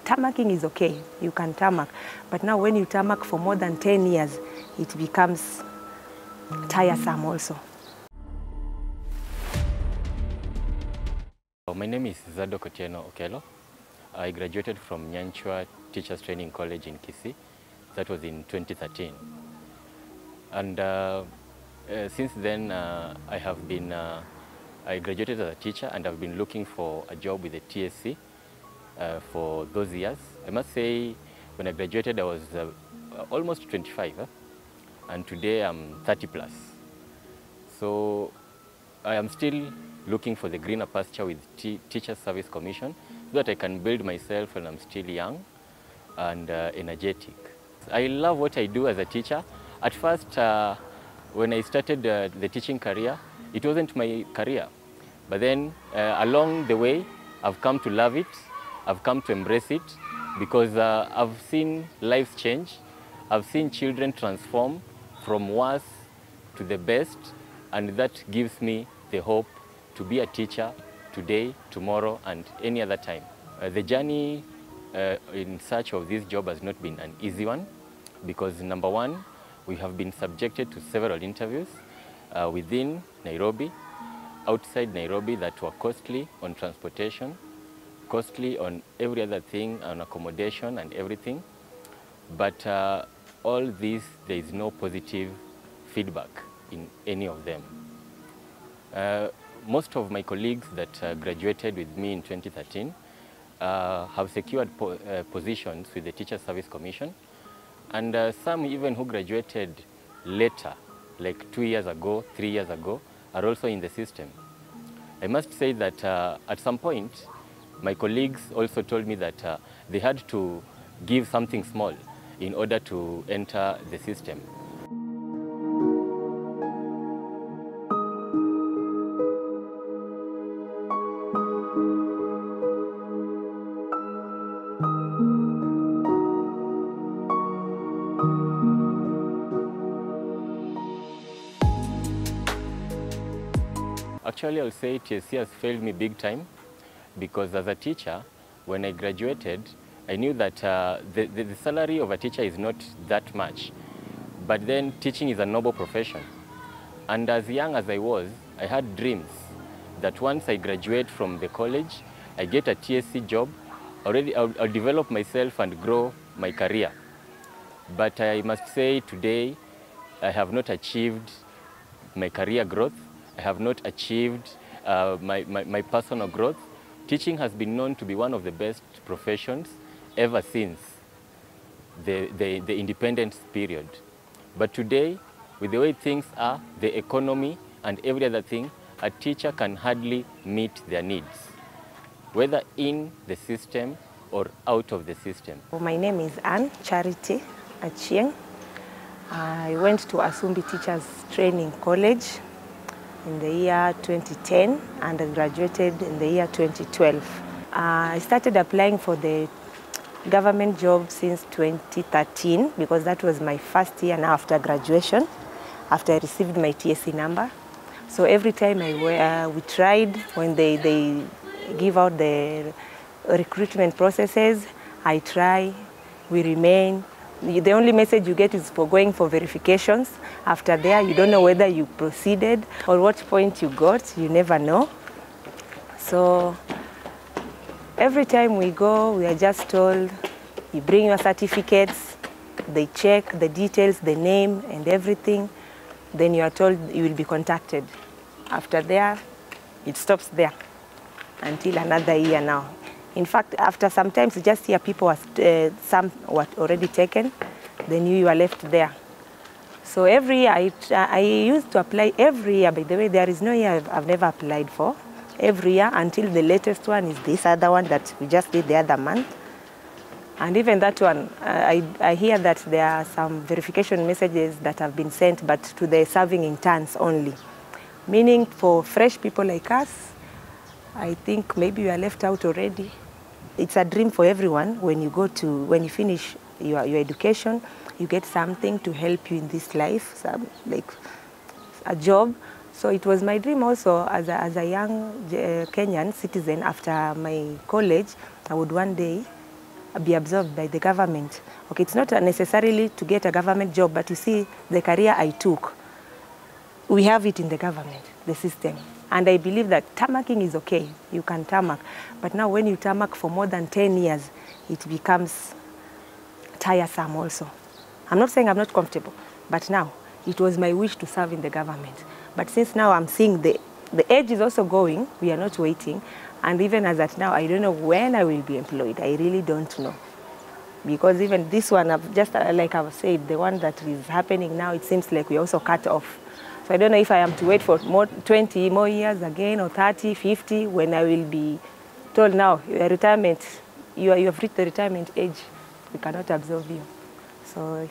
Tamaking is okay, you can tamak. But now when you tamak for more than 10 years, it becomes tiresome also. My name is Okelo. I graduated from Nyanchwa Teachers Training College in Kisii. That was in 2013. And since then, I graduated as a teacher and I've been looking for a job with the TSC for those years. I must say, when I graduated, I was almost 25, and today I'm 30 plus. So I am still looking for the greener pasture with Teachers Service Commission so that I can build myself when I'm still young and energetic. I love what I do as a teacher. At first, when I started the teaching career, it wasn't my career. But then along the way, I've come to love it. I've come to embrace it because I've seen lives change. I've seen children transform from worse to the best, and that gives me the hope to be a teacher today, tomorrow, and any other time. The journey in search of this job has not been an easy one because, number one, we have been subjected to several interviews within Nairobi, outside Nairobi that were costly on transportation, costly on every other thing, on accommodation and everything. But all this, there is no positive feedback in any of them. Most of my colleagues that graduated with me in 2013 have secured positions with the Teachers Service Commission, and some even who graduated later, like 2 years ago, 3 years ago, are also in the system. I must say that at some point, my colleagues also told me that they had to give something small in order to enter the system. Actually, I'll say TSC has failed me big time because as a teacher, when I graduated, I knew that the salary of a teacher is not that much. But then teaching is a noble profession. And as young as I was, I had dreams that once I graduate from the college, I get a TSC job, already I'll develop myself and grow my career. But I must say today, I have not achieved my career growth. I have not achieved my personal growth. Teaching has been known to be one of the best professions ever since the independence period. But today, with the way things are, the economy and every other thing, a teacher can hardly meet their needs, whether in the system or out of the system. My name is Ann Charity Achieng. I went to Asumbi Teachers Training College in the year 2010 and I graduated in the year 2012. I started applying for the government job since 2013 because that was my first year now after graduation, after I received my TSC number. So every time we tried, when they give out the recruitment processes, I try, we remain. The only message you get is for going for verifications. After there, you don't know whether you proceeded or what point you got, you never know. So every time we go, we are just told, you bring your certificates, they check the details, the name and everything, then you are told you will be contacted. After there, it stops there until another year now. In fact, after sometimes you just hear people, some were already taken, then you are left there. So every year, I used to apply every year. By the way, there is no year I've never applied for. Every year until the latest one is this other one that we just did the other month. And even that one, I hear that there are some verification messages that have been sent, but to the serving interns only. Meaning for fresh people like us, I think maybe you are left out already. It's a dream for everyone when you finish your education, you get something to help you in this life, like a job. So it was my dream also as a young Kenyan citizen after my college, I would one day be absorbed by the government. Okay, it's not necessarily to get a government job, but you see, the career I took, we have it in the government, the system. And I believe that tarmacking is okay. You can tarmac. But now when you tarmac for more than 10 years, it becomes tiresome also. I'm not saying I'm not comfortable, but now it was my wish to serve in the government. But since now I'm seeing the age is also going, we are not waiting. And even as at now, I don't know when I will be employed. I really don't know. Because even this one, just like I've said, the one that is happening now, it seems like we also cut off. So I don't know if I am to wait for 20 more years again, or 30, 50, when I will be told now, your retirement, you have reached the retirement age, we cannot absorb you. So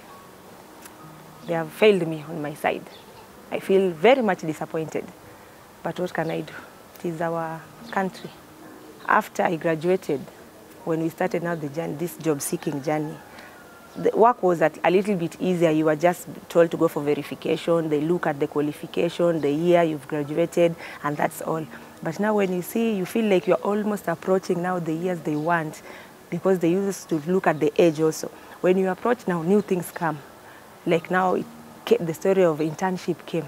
they have failed me on my side. I feel very much disappointed. But what can I do? It is our country. After I graduated, when we started now the journey, this job-seeking journey, the work was a little bit easier. You were just told to go for verification. They look at the qualification, the year you've graduated, and that's all. But now when you see, you feel like you're almost approaching now the years they want, because they used to look at the age also. When you approach now, new things come. Like now, the story of internship came.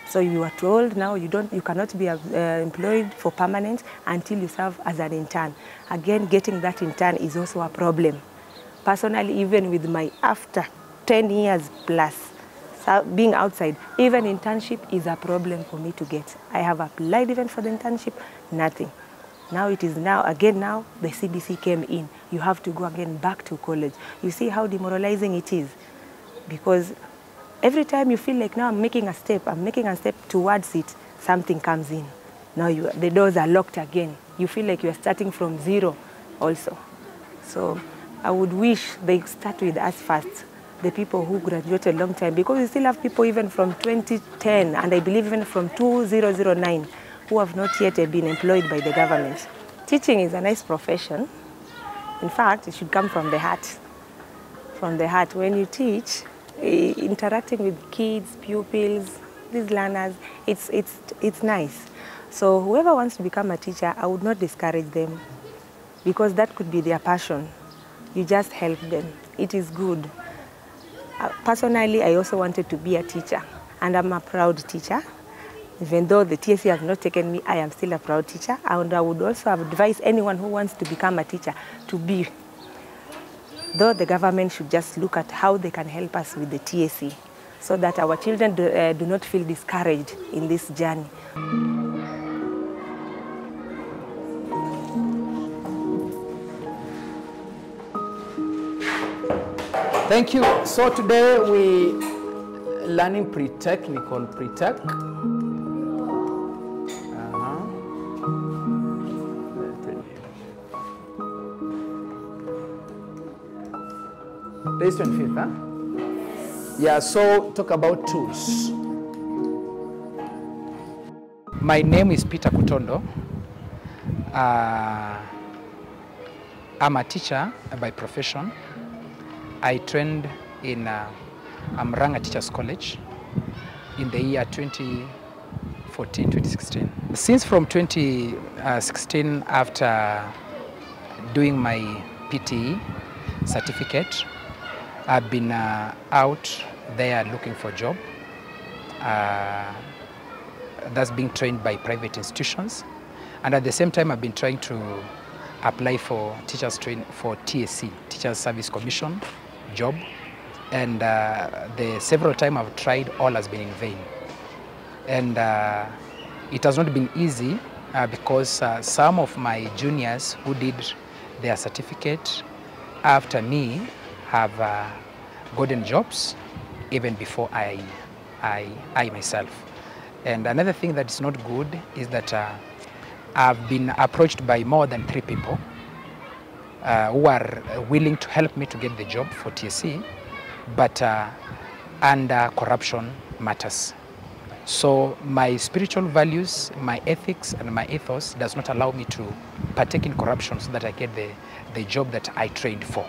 So you are told now you cannot be employed for permanent until you serve as an intern. Again, getting that intern is also a problem. Personally, even with my after 10 years plus being outside, even internship is a problem for me to get. I have applied even for the internship, nothing. Now it is again the CBC came in. You have to go again back to college. You see how demoralizing it is? Because every time you feel like now I'm making a step towards it, something comes in. Now the doors are locked again. You feel like you're starting from zero also. So I would wish they start with us first, the people who graduated a long time, because we still have people even from 2010, and I believe even from 2009, who have not yet been employed by the government. Teaching is a nice profession. In fact, it should come from the heart. From the heart. When you teach, interacting with kids, pupils, these learners, it's nice. So whoever wants to become a teacher, I would not discourage them, because that could be their passion. You just help them. It is good. Personally, I also wanted to be a teacher, and I'm a proud teacher. Even though the TSC has not taken me, I am still a proud teacher, and I would also advise anyone who wants to become a teacher to be. Though the government should just look at how they can help us with the TSC, so that our children do not feel discouraged in this journey. Thank you. So today we learning pre-technical, pre-tech. Today's 25th, huh? Yeah, so talk about tools. My name is Peter Kutondo. I'm a teacher by profession. I trained in Amranga Teachers College in the year 2014-2016. Since from 2016, after doing my PTE certificate, I've been out there looking for a job. That's being trained by private institutions. And at the same time, I've been trying to apply for teachers for TSC, Teachers Service Commission job. And the several times I've tried, all has been in vain. And it has not been easy because some of my juniors who did their certificate after me have gotten jobs even before I myself. And another thing that is not good is that I've been approached by more than 3 people who are willing to help me to get the job for TSC, but under corruption matters. So my spiritual values, my ethics, and my ethos does not allow me to partake in corruption so that I get the job that I trained for.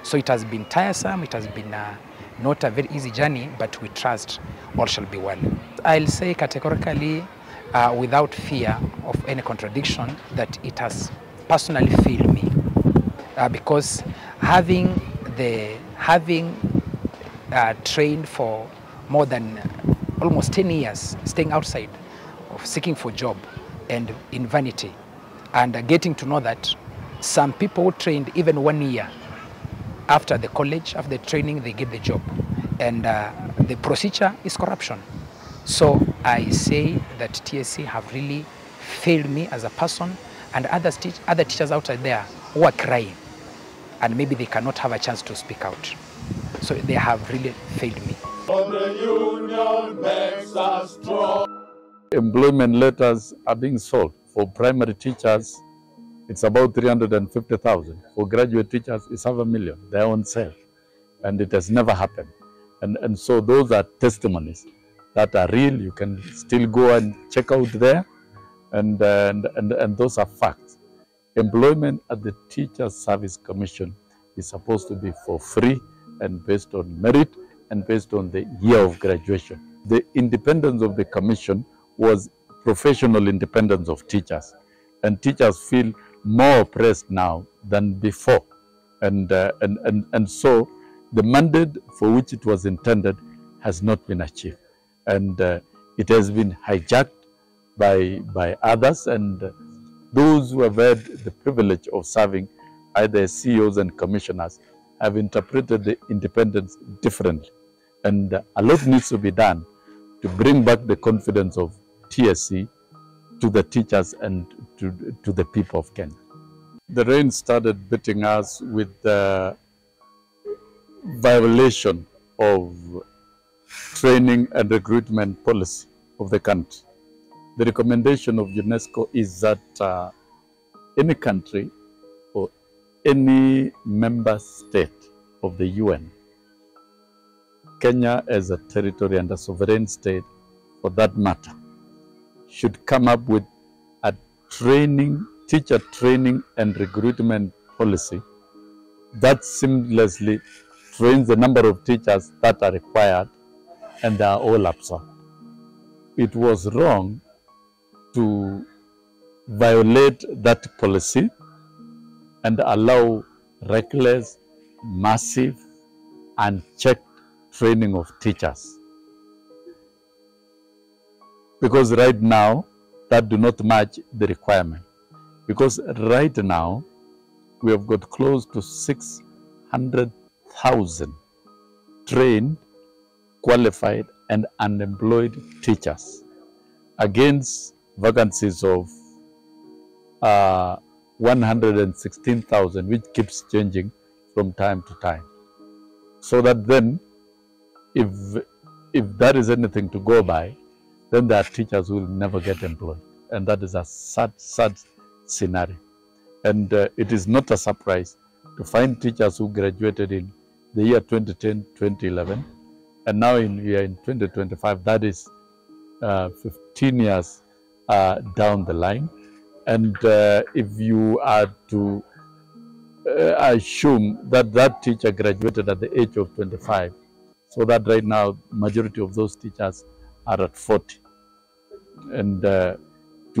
So it has been tiresome, it has been not a very easy journey, but we trust all shall be well. I'll say categorically, without fear of any contradiction, that it has personally failed me because having trained for more than almost 10 years, staying outside of seeking for job and in vanity, and getting to know that some people trained even 1 year after the college, after the training, they get the job, and the procedure is corruption. So I say that TSC have really failed me as a person, and other teachers out there who are crying, and maybe they cannot have a chance to speak out. So they have really failed me. The union makes us strong. Employment letters are being sold. For primary teachers, it's about 350,000. For graduate teachers, it's 500,000, their own self. And it has never happened. And so those are testimonies that are real. You can still go and check out there. And those are facts. Employment at the Teachers Service Commission is supposed to be for free and based on merit and based on the year of graduation. The independence of the commission was professional independence of teachers, and teachers feel more oppressed now than before. And so the mandate for which it was intended has not been achieved. And it has been hijacked by others, and those who have had the privilege of serving either as CEOs and commissioners have interpreted the independence differently. And a lot needs to be done to bring back the confidence of TSC to the teachers and to the people of Kenya. The rain started beating us with the violation of training and recruitment policy of the country. The recommendation of UNESCO is that any country or any member state of the UN, Kenya as a territory and a sovereign state for that matter, should come up with a teacher training and recruitment policy that seamlessly trains the number of teachers that are required, and they are all absorbed. It was wrong to violate that policy and allow reckless, massive, unchecked training of teachers. Because right now, that do not match the requirement. Because right now, we have got close to 600,000 trained, qualified, and unemployed teachers against vacancies of 116,000, which keeps changing from time to time. So that then, if that is anything to go by, then there are teachers who will never get employed. And that is a sad, sad scenario. And it is not a surprise to find teachers who graduated in the year 2010, 2011, and now we are in 2025, that is 15 years down the line. And if you are to assume that that teacher graduated at the age of 25, so that right now, majority of those teachers are at 40. And to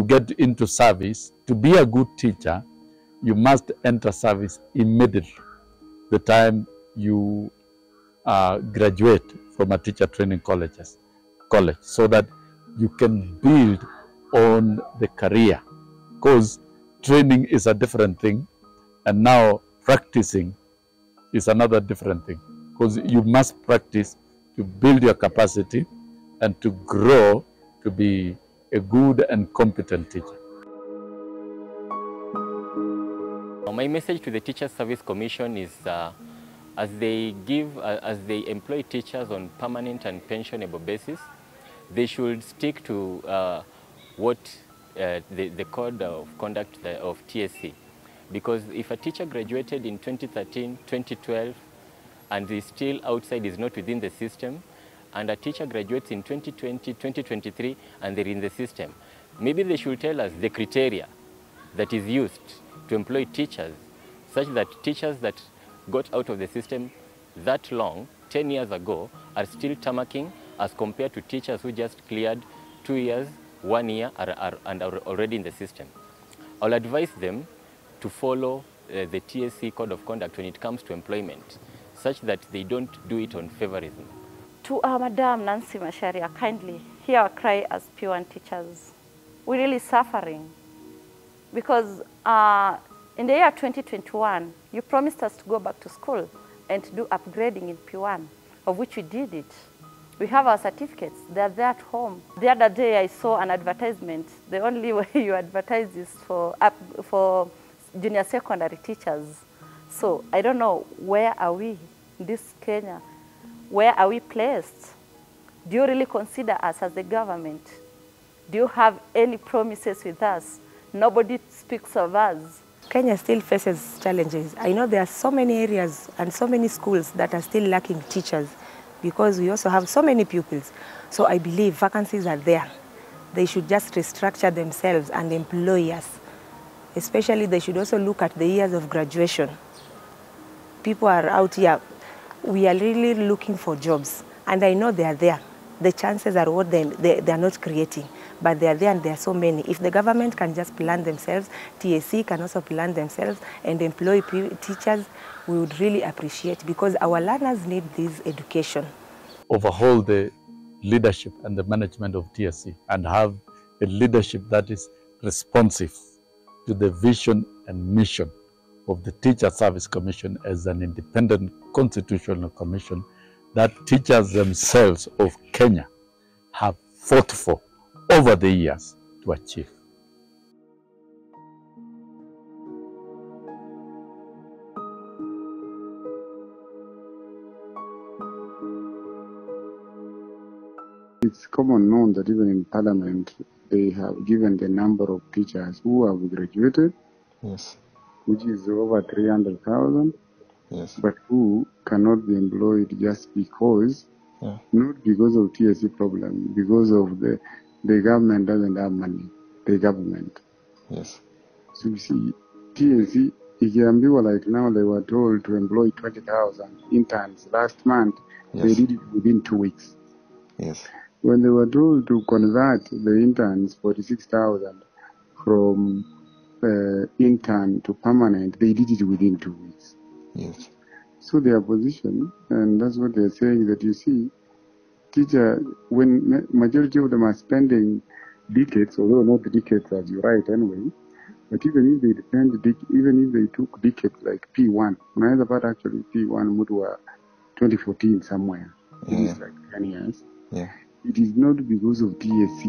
get into service, to be a good teacher, you must enter service immediately the time you graduate from a teacher training college, so that you can build on the career. Because training is a different thing, and now practicing is another different thing. Because you must practice to build your capacity and to grow to be a good and competent teacher. My message to the Teachers Service Commission is as they employ teachers on permanent and pensionable basis, they should stick to what the code of conduct of TSC. Because if a teacher graduated in 2013, 2012, and is still outside, is not within the system, and a teacher graduates in 2020, 2023, and they're in the system, maybe they should tell us the criteria that is used to employ teachers, such that teachers that got out of the system that long, 10 years ago, are still tamarking as compared to teachers who just cleared 2 years, 1 year, and are already in the system. I'll advise them to follow the TSC code of conduct when it comes to employment, such that they don't do it on favorism. To our Madam Nancy Macharia, kindly hear our cry as P1 teachers. We're really suffering because in the year 2021, you promised us to go back to school and to do upgrading in P1, of which we did it. We have our certificates, they're there at home. The other day I saw an advertisement. The only way you advertise is for junior secondary teachers. So I don't know, where are we in this Kenya? Where are we placed? Do you really consider us as the government? Do you have any promises with us? Nobody speaks of us. Kenya still faces challenges. I know there are so many areas and so many schools that are still lacking teachers because we also have so many pupils. So I believe vacancies are there. They should just restructure themselves and employ us. Especially they should also look at the years of graduation. People are out here. We are really looking for jobs. And I know they are there. The chances are what they are not creating. But they are there and there are so many. If the government can just plan themselves, TSC can also plan themselves and employ teachers, we would really appreciate because our learners need this education. Overhaul the leadership and the management of TSC and have a leadership that is responsive to the vision and mission of the Teacher Service Commission as an independent constitutional commission that teachers themselves of Kenya have fought for over the years to achieve. It's common known that even in Parliament, they have given the number of teachers who have graduated, yes, which is over 300,000, yes, but who cannot be employed just because, yeah, not because of TSC problem, because of the government doesn't have money, the government. yes, So you see, TSC, ikiambiwa like now they were told to employ 20,000 interns last month, yes, they did it within 2 weeks. yes, When they were told to convert the interns, 46,000, from intern to permanent, they did it within 2 weeks. yes, So their position, and that's what they're saying, that you see, teacher, when majority of them are spending decades, although not decades as you write anyway, but even if they took decades like P1, another part actually P1 Mudwa 2014 somewhere, it is like 10 years. yeah. It is not because of TSC.